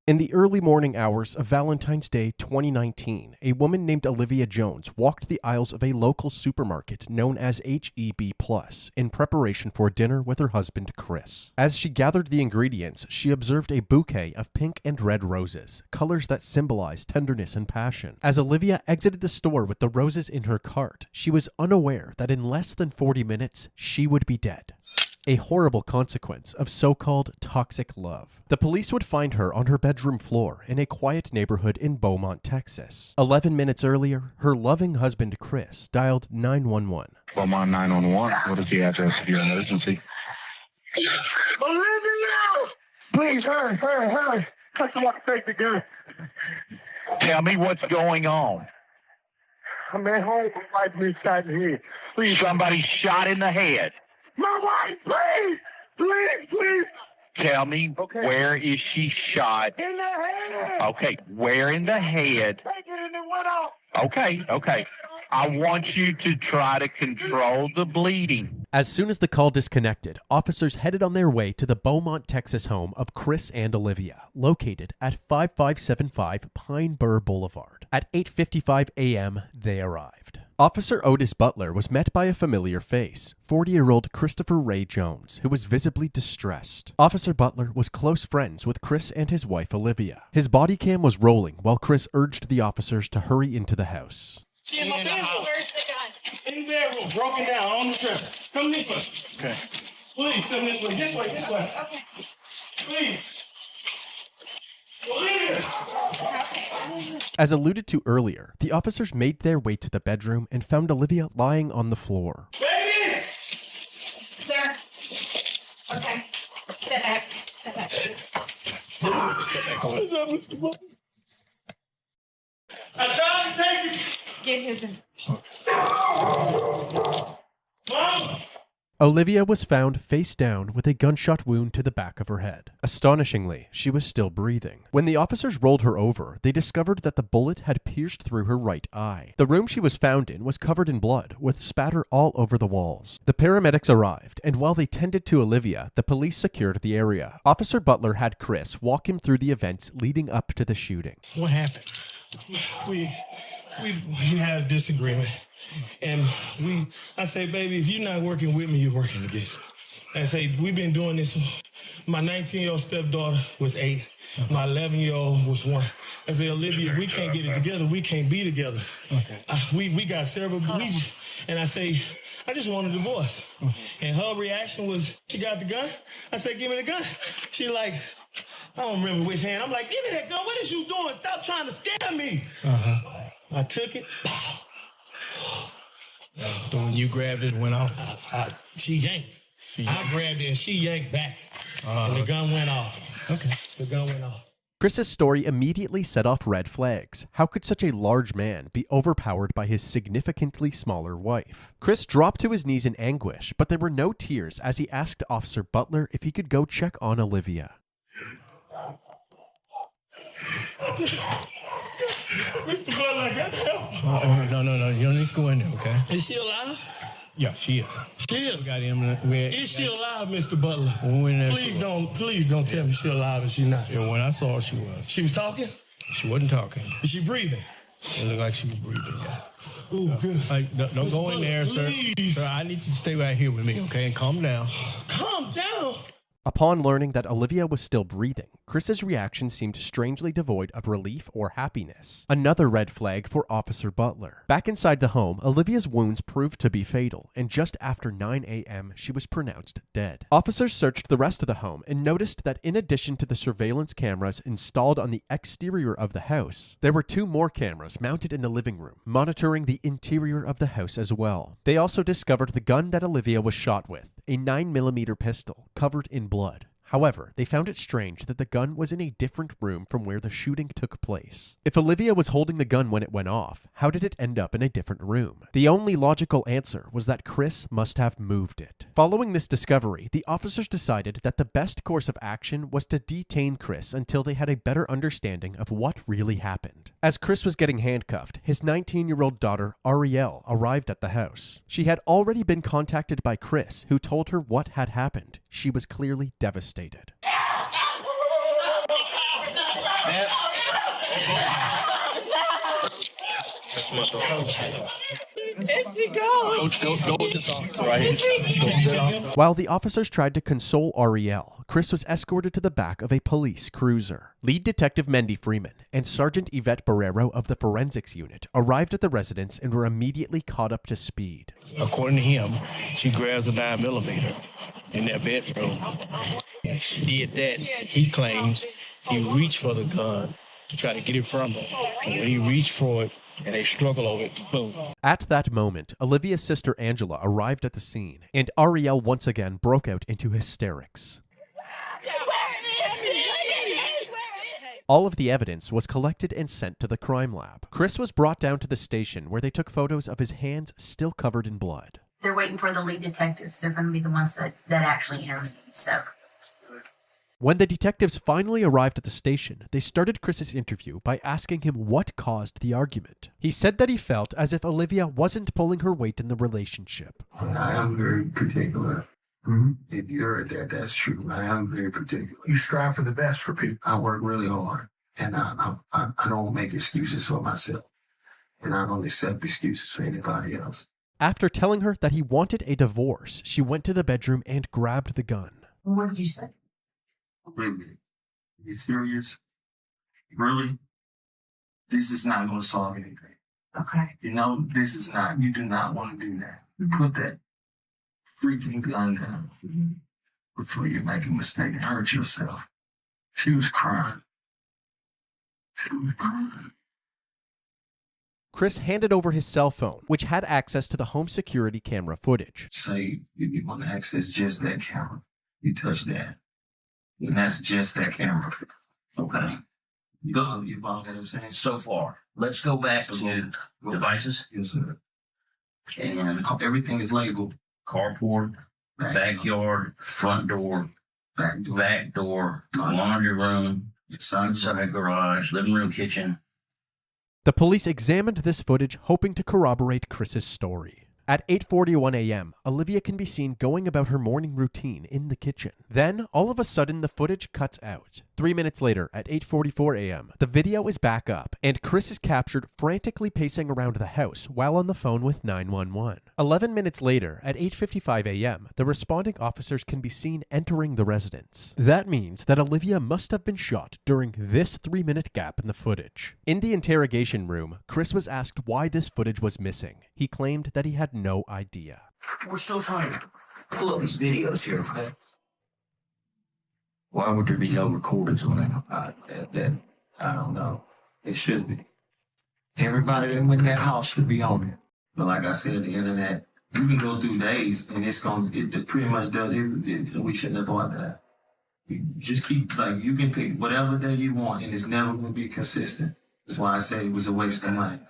In the early morning hours of Valentine's Day 2019, a woman named Olivia Jones walked the aisles of a local supermarket known as HEB Plus in preparation for dinner with her husband Chris. As she gathered the ingredients, she observed a bouquet of pink and red roses, colors that symbolize tenderness and passion. As Olivia exited the store with the roses in her cart, she was unaware that in less than 40 minutes, she would be dead. A horrible consequence of so-called toxic love. The police would find her on her bedroom floor in a quiet neighborhood in Beaumont, Texas. 11 minutes earlier, her loving husband Chris dialed 911. Beaumont 911, what is the address of your emergency? Olivia! Please, hurry. Someone take the gun. Tell me what's going on. I'm at home, my wife been shot in the head. Please. Somebody shot in the head. My wife, please. Tell me, where is she shot? In the head. Okay, where in the head? Take it and it went off. Okay. I want you to try to control the bleeding. As soon as the call disconnected, officers headed on their way to the Beaumont, Texas home of Chris and Olivia, located at 5575 Pine Bur Boulevard. At 8:55 a.m., they arrived. Officer Otis Butler was met by a familiar face, 40-year-old Christopher Ray Jones, who was visibly distressed. Officer Butler was close friends with Chris and his wife Olivia. His body cam was rolling while Chris urged the officers to hurry into the house. She in my bedroom. Where's the gun? In the bedroom, broken down on the dresser. Come this way. Okay. Please, come this way. This way. Okay. Please. Olivia! As alluded to earlier, the officers made their way to the bedroom and found Olivia lying on the floor. Baby! Sir. Okay. Step back. What's up, Mr. Butler? I tried to take it. Get his. Mama! Olivia was found face down with a gunshot wound to the back of her head. Astonishingly, she was still breathing. When the officers rolled her over, they discovered that the bullet had pierced through her right eye. The room she was found in was covered in blood, with spatter all over the walls. The paramedics arrived, and while they tended to Olivia, the police secured the area. Officer Butler had Chris walk him through the events leading up to the shooting. What happened? We had a disagreement. And I say, baby, if you're not working with me, you're working against me. I say, we've been doing this. My 19-year-old stepdaughter was 8. My 11-year-old was 1. I say, Olivia, we can't get it together. We can't be together. Okay. We got several beliefs. And I say, I just want a divorce. And her reaction was, she got the gun? I said, give me the gun. She like, I don't remember which hand. I'm like, give me that gun. What is you doing? Stop trying to scare me. I took it. So when you grabbed it, it went off? She yanked. I grabbed it and she yanked back. And the gun went off. Okay. The gun went off. Chris's story immediately set off red flags. How could such a large man be overpowered by his significantly smaller wife? Chris dropped to his knees in anguish, but there were no tears as he asked Officer Butler if he could go check on Olivia. Mr. Butler, I got help. No. You don't need to go in there, okay? Is she alive? Yeah, she is. She is. We got him. Is she alive, Mr. Butler? Please don't tell me she's alive and she's not. Yeah, when I saw her, she was. She was talking? She wasn't talking. Is she breathing? It looked like she was breathing, yeah. Ooh, good. Don't go in there, sir. Please. Sir, I need you to stay right here with me, okay? And calm down. Calm down? Upon learning that Olivia was still breathing, Chris's reaction seemed strangely devoid of relief or happiness. Another red flag for Officer Butler. Back inside the home, Olivia's wounds proved to be fatal, and just after 9 a.m., she was pronounced dead. Officers searched the rest of the home and noticed that in addition to the surveillance cameras installed on the exterior of the house, there were 2 more cameras mounted in the living room, monitoring the interior of the house as well. They also discovered the gun that Olivia was shot with, a 9mm pistol covered in blood. However, they found it strange that the gun was in a different room from where the shooting took place. If Olivia was holding the gun when it went off, how did it end up in a different room? The only logical answer was that Chris must have moved it. Following this discovery, the officers decided that the best course of action was to detain Chris until they had a better understanding of what really happened. As Chris was getting handcuffed, his 19-year-old daughter, Ariel, arrived at the house. She had already been contacted by Chris, who told her what had happened. She was clearly devastated. While the officers tried to console Ariel, Chris was escorted to the back of a police cruiser. Lead Detective Mendy Freeman and Sergeant Yvette Barrero of the Forensics Unit arrived at the residence and were immediately caught up to speed. According to him, she grabs a 9mm in their bedroom. She did that. He claims he reached for the gun to try to get it from her. And when he reached for it, and they struggle over it, boom. At that moment, Olivia's sister Angela arrived at the scene, and Ariel once again broke out into hysterics. All of the evidence was collected and sent to the crime lab. Chris was brought down to the station where they took photos of his hands still covered in blood. They're waiting for the lead detectives. They're going to be the ones that actually interview. So when the detectives finally arrived at the station, they started Chris's interview by asking him what caused the argument. He said that he felt as if Olivia wasn't pulling her weight in the relationship. I am very particular. If you heard that, that's true. I am very particular. You strive for the best for people. I work really hard, and I don't make excuses for myself, and I don't accept excuses for anybody else. After telling her that he wanted a divorce, she went to the bedroom and grabbed the gun. what did you say? Really? You serious? Really? This is not going to solve anything. Okay. You know, this is not, you do not want to do that. Put that freaking gun down before you make a mistake and hurt yourself. She was crying. She was crying. Chris handed over his cell phone, which had access to the home security camera footage. Say, if you want to access just that camera, you touch that. And that's just that camera. Okay. You know what I'm saying? So far, let's go back to devices. Yes, sir. And everything is labeled. Carport, backyard, front door, back door, laundry room, inside garage, living room, kitchen. The police examined this footage, hoping to corroborate Chris's story. At 8:41 a.m., Olivia can be seen going about her morning routine in the kitchen. Then, all of a sudden, the footage cuts out. 3 minutes later, at 8:44 a.m., the video is back up, and Chris is captured frantically pacing around the house while on the phone with 911. 11 minutes later, at 8:55 a.m., the responding officers can be seen entering the residence. That means that Olivia must have been shot during this 3-minute gap in the footage. In the interrogation room, Chris was asked why this footage was missing. He claimed that he had no idea. We're still trying to pull up these videos here, okay? Why would there be no recordings on it? I don't know. It should be. Everybody that went in that house should be on it. But like I said, the internet, you can go through days and it pretty much does it. We shouldn't have bought that. You just keep, you can pick whatever day you want and it's never going to be consistent. That's why I say it was a waste of money.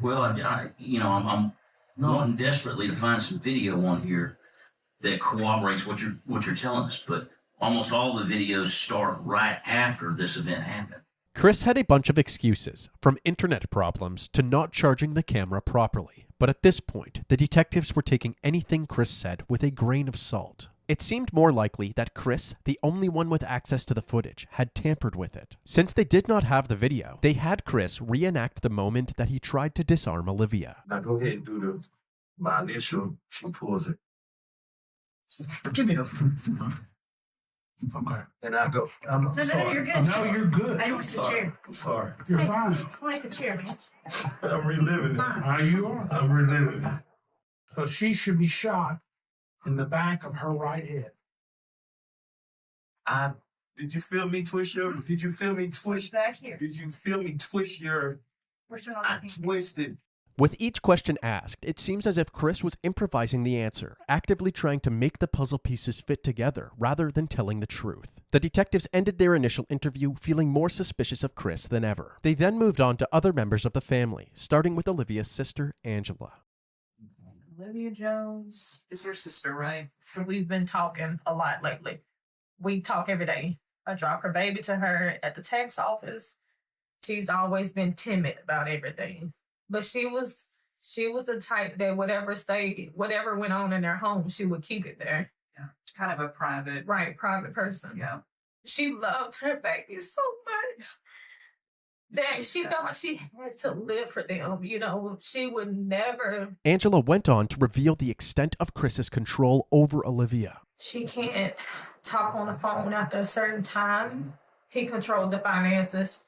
Well, I'm wanting desperately to find some video on here that corroborates what you're telling us, but almost all the videos start right after this event happened. Chris had a bunch of excuses, from internet problems to not charging the camera properly. But at this point, the detectives were taking anything Chris said with a grain of salt. It seemed more likely that Chris, the only one with access to the footage, had tampered with it. Since they did not have the video, they had Chris reenact the moment that he tried to disarm Olivia. Now go ahead and do my initial. She pulls it. Give me the... Okay. And I go. No, you're good. No, you're good. I want the chair. I'm sorry. You're fine. I like the chair, man. I'm reliving it. You are? I'm reliving it. So she should be shot in the back of her right head. Did you feel me twist your? Did you feel me twist? Back here. Did you feel me twist your? I twisted. With each question asked, it seems as if Chris was improvising the answer, actively trying to make the puzzle pieces fit together rather than telling the truth. The detectives ended their initial interview feeling more suspicious of Chris than ever. They then moved on to other members of the family, starting with Olivia's sister, Angela. Olivia Jones is your sister, right? We've been talking a lot lately. We talk every day. I drop her baby to her at the tax office. She's always been timid about everything. But she was the type that whatever went on in their home, she would keep it there. Yeah, she's kind of a private person. Yeah. She loved her baby so much. that she felt like she had to live for them. You know, she would never. Angela went on to reveal the extent of Chris's control over Olivia. She can't talk on the phone after a certain time. He controlled the finances.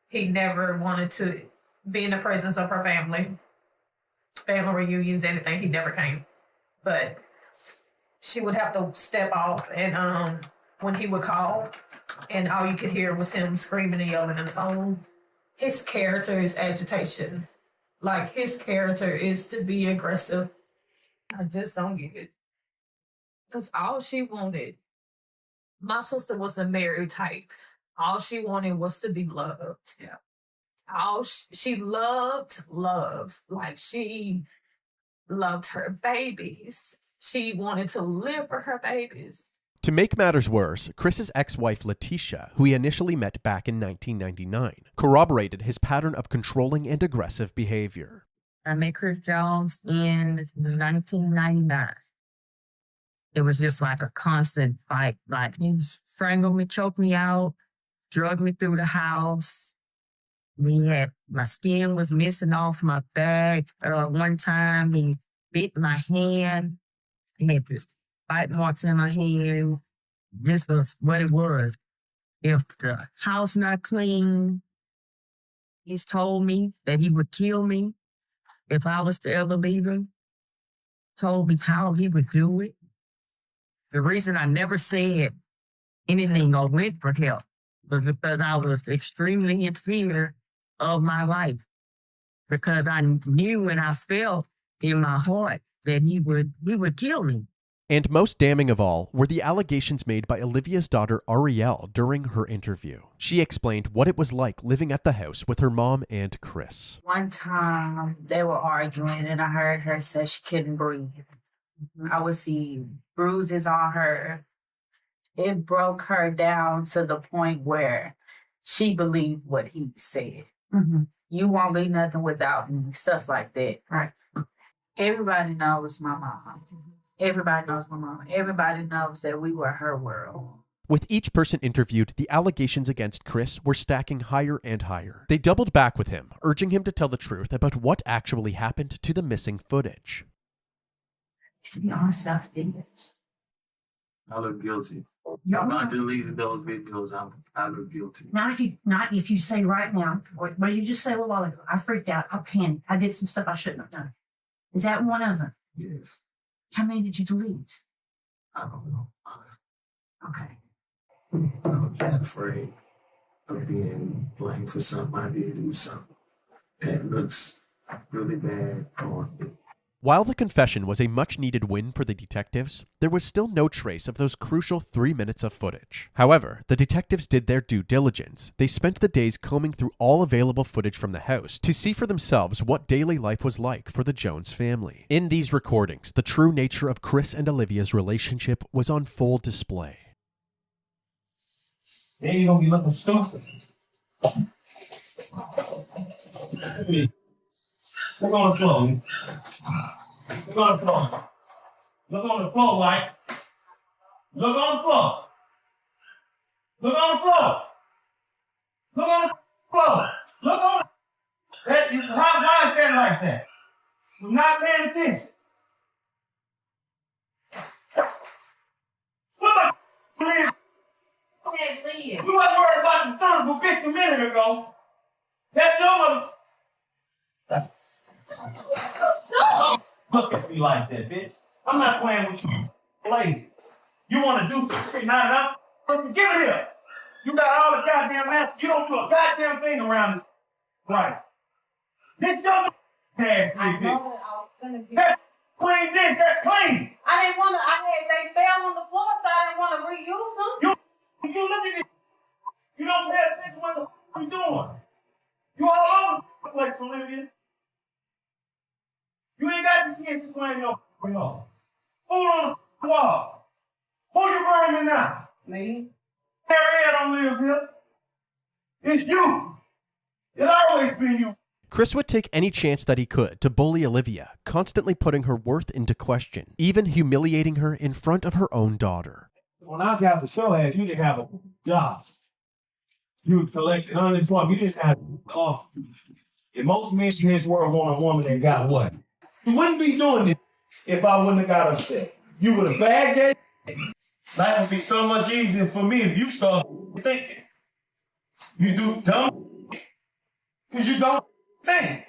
He never wanted to be in the presence of her family reunions, anything. He never came. But she would have to step off, and when he would call, and all you could hear was him screaming and yelling on the phone. His character is agitation. Like, his character is to be aggressive. I just don't get it. Because all she wanted, my sister was a married type. All she wanted was to be loved. Yeah. She loved love. Like, she loved her babies. She wanted to live for her babies. To make matters worse, Chris's ex-wife Letitia, who he initially met back in 1999, corroborated his pattern of controlling and aggressive behavior. I met Chris Jones in 1999. It was just like a constant fight. Like, he strangled me, choked me out, drugged me through the house. My skin was missing off my back. One time he bit my hand. He had this bite marks in my hand. This was what it was. If the house not clean, he's told me that he would kill me if I was to ever leave him. Told me how he would do it. The reason I never said anything or went for help was because I was extremely in fear of my life. Because I knew and I felt in my heart that he would kill me. And most damning of all were the allegations made by Olivia's daughter Arielle during her interview. She explained what it was like living at the house with her mom and Chris. One time they were arguing and I heard her say she couldn't breathe. I would see bruises on her. It broke her down to the point where she believed what he said. Mm-hmm. You won't be nothing without me, stuff like that. Right. Everybody knows my mom. Everybody knows my mom. Everybody knows that we were her world. With each person interviewed, the allegations against Chris were stacking higher and higher. They doubled back with him, urging him to tell the truth about what actually happened to the missing footage. To be honest, I videos. I look guilty. By deleting those videos, I look guilty. Not if you say right now, what you just say a little while ago, I freaked out, I panicked, I did some stuff I shouldn't have done. Is that one of them? Yes. How many did you delete? I don't know. Okay. I'm just afraid of being blamed for something I did do something that looks really bad on me. While the confession was a much-needed win for the detectives, there was still no trace of those crucial 3 minutes of footage. However, the detectives did their due diligence. They spent the days combing through all available footage from the house to see for themselves what daily life was like for the Jones family. In these recordings, the true nature of Chris and Olivia's relationship was on full display. Then you're gonna be looking stupid. Look on the floor. Look on the floor. Look on the floor, White. Look on the floor. Look on the floor. Look on the floor. Look on the... Why is that like that? You're not paying attention. What the f***, Leah? You wasn't worried about the son of a bitch a minute ago. That's your mother... Look at me like that, bitch. I'm not playing with you. Lazy. You want to do something, not enough? Give it here. You got all the goddamn answers. You don't do a goddamn thing around this. Right. This your ass, bitch. That's clean dish. That's clean. I didn't want to. They fell on the floor, so I didn't want to reuse them. You look at it. You don't pay attention to what the f*** you doing. You all over the place, Olivia. You ain't got the chance to claim your f***ing off. Food on the wall. Who you burning now? Me. Harriet don't live here. It's you. It's always been you. Chris would take any chance that he could to bully Olivia, constantly putting her worth into question, even humiliating her in front of her own daughter. When I got the show ass, you didn't have a job. You was collecting unemployment. You just had If most men in this world want a woman that got what? You wouldn't be doing this if I wouldn't have got upset. You would have bagged that. Life would be so much easier for me if you start thinking. You do dumb because you don't think.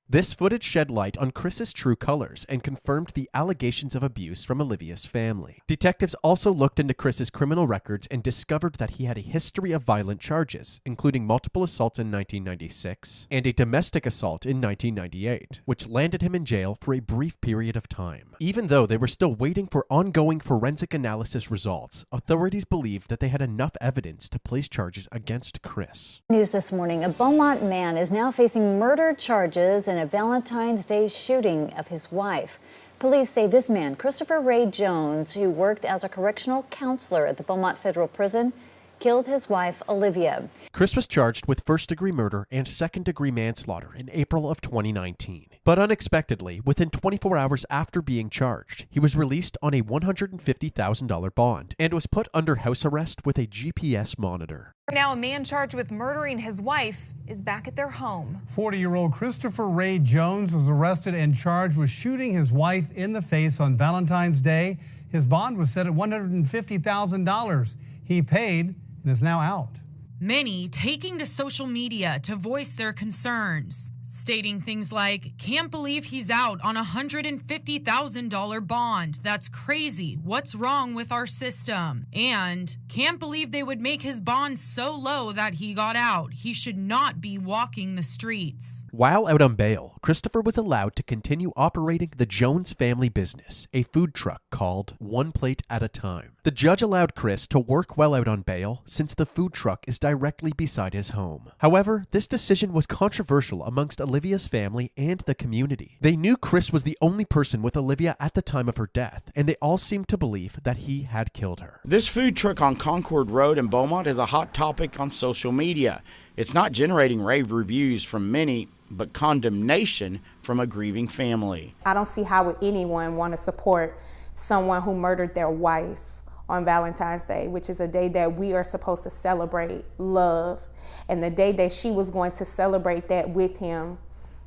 This footage shed light on Chris's true colors and confirmed the allegations of abuse from Olivia's family. Detectives also looked into Chris's criminal records and discovered that he had a history of violent charges, including multiple assaults in 1996 and a domestic assault in 1998, which landed him in jail for a brief period of time. Even though they were still waiting for ongoing forensic analysis results, authorities believed that they had enough evidence to place charges against Chris. News this morning, a Beaumont man is now facing murder charges in a Valentine's Day shooting of his wife. Police say this man, Christopher Ray Jones, who worked as a correctional counselor at the Beaumont Federal Prison, killed his wife, Olivia. Chris was charged with first-degree murder and second-degree manslaughter in April of 2019. But unexpectedly, within 24 hours after being charged, he was released on a $150,000 bond and was put under house arrest with a GPS monitor. Now a man charged with murdering his wife is back at their home. 40-year-old Christopher Ray Jones was arrested and charged with shooting his wife in the face on Valentine's Day. His bond was set at $150,000. He paid and is now out. Many taking to social media to voice their concerns, stating things like, "Can't believe he's out on a $150,000 bond. That's crazy. What's wrong with our system?" And, "Can't believe they would make his bond so low that he got out. He should not be walking the streets." While out on bail, Christopher was allowed to continue operating the Jones family business, a food truck called One Plate at a Time. The judge allowed Chris to work while out on bail since the food truck is directly beside his home. However, this decision was controversial amongst Olivia's family and the community. They knew Chris was the only person with Olivia at the time of her death, and they all seemed to believe that he had killed her. This food truck on Concord Road in Beaumont is a hot topic on social media. It's not generating rave reviews from many, but condemnation from a grieving family. I don't see how would anyone want to support someone who murdered their wife on Valentine's Day, which is a day that we are supposed to celebrate love. And the day that she was going to celebrate that with him,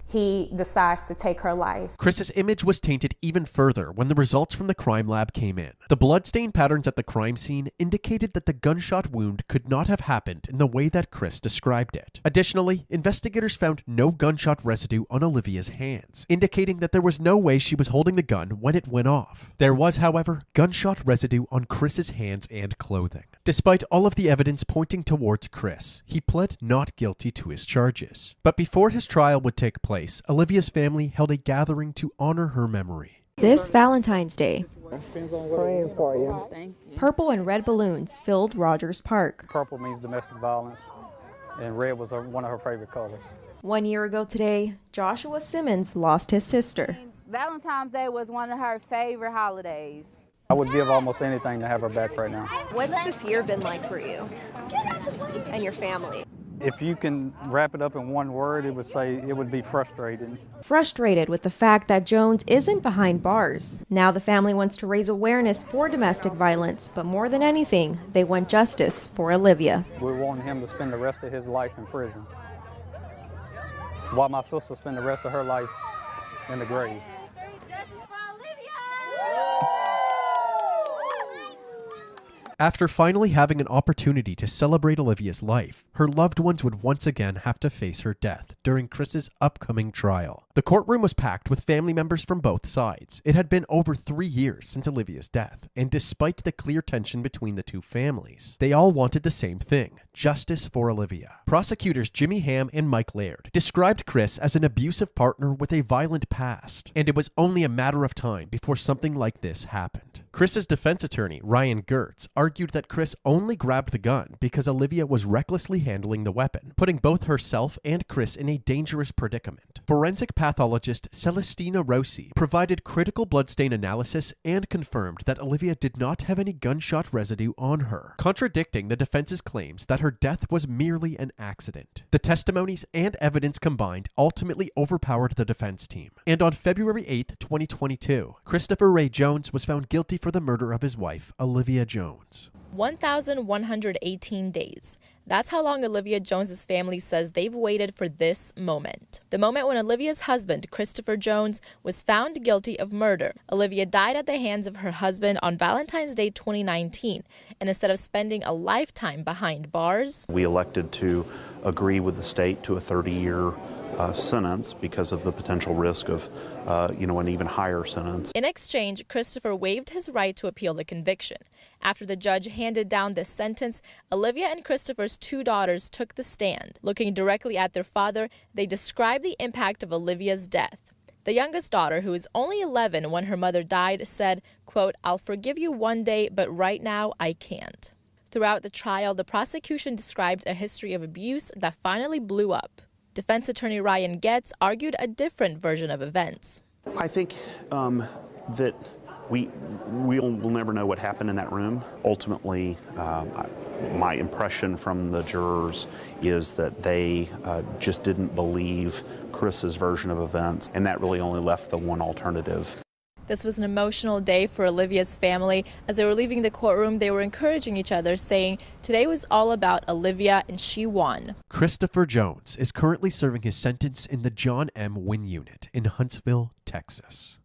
he decides to take her life. Chris's image was tainted even further when the results from the crime lab came in. The bloodstain patterns at the crime scene indicated that the gunshot wound could not have happened in the way that Chris described it. Additionally, investigators found no gunshot residue on Olivia's hands, indicating that there was no way she was holding the gun when it went off. There was, however, gunshot residue on Chris's hands and clothing. Despite all of the evidence pointing towards Chris, he pled not guilty to his charges. But before his trial would take place, Olivia's family held a gathering to honor her memory. This Valentine's Day, Praying for you. purple and red balloons filled Rogers Park. Purple means domestic violence, and red was one of her favorite colors. 1 year ago today, Joshua Simmons lost his sister. Valentine's Day was one of her favorite holidays. I would give almost anything to have her back right now. What's this year been like for you and your family? If you can wrap it up in one word, it would be frustrating. Frustrated with the fact that Jones isn't behind bars. Now the family wants to raise awareness for domestic violence, but more than anything, they want justice for Olivia. We want him to spend the rest of his life in prison, while my sister spend the rest of her life in the grave. After finally having an opportunity to celebrate Olivia's life, her loved ones would once again have to face her death during Chris's upcoming trial. The courtroom was packed with family members from both sides. It had been over 3 years since Olivia's death, and despite the clear tension between the two families, they all wanted the same thing: justice for Olivia. Prosecutors Jimmy Ham and Mike Laird described Chris as an abusive partner with a violent past, and it was only a matter of time before something like this happened. Chris's defense attorney, Ryan Gertz, argued that Chris only grabbed the gun because Olivia was recklessly handling the weapon, putting both herself and Chris in a dangerous predicament. Forensic pathologist Celestina Rossi provided critical bloodstain analysis and confirmed that Olivia did not have any gunshot residue on her, contradicting the defense's claims that her death was merely an accident. The testimonies and evidence combined ultimately overpowered the defense team, and on February 8, 2022, Christopher Ray Jones was found guilty for the murder of his wife, Olivia Jones. 1,118 days. That's how long Olivia Jones's family says they've waited for this moment. The moment when Olivia's husband, Christopher Jones, was found guilty of murder. Olivia died at the hands of her husband on Valentine's Day 2019, and instead of spending a lifetime behind bars, we elected to agree with the state to a 30-year sentence because of the potential risk of, an even higher sentence. In exchange, Christopher waived his right to appeal the conviction. After the judge handed down this sentence, Olivia and Christopher's 2 daughters took the stand. Looking directly at their father, they described the impact of Olivia's death. The youngest daughter, who was only 11 when her mother died, said, quote, "I'll forgive you one day, but right now I can't." Throughout the trial, the prosecution described a history of abuse that finally blew up. Defense attorney Ryan Getz argued a different version of events. I think that we'll never know what happened in that room. Ultimately, my impression from the jurors is that they just didn't believe Chris's version of events, and that really only left the one alternative. This was an emotional day for Olivia's family. As they were leaving the courtroom, they were encouraging each other, saying, "Today was all about Olivia, and she won." Christopher Jones is currently serving his sentence in the John M. Wynne Unit in Huntsville, Texas.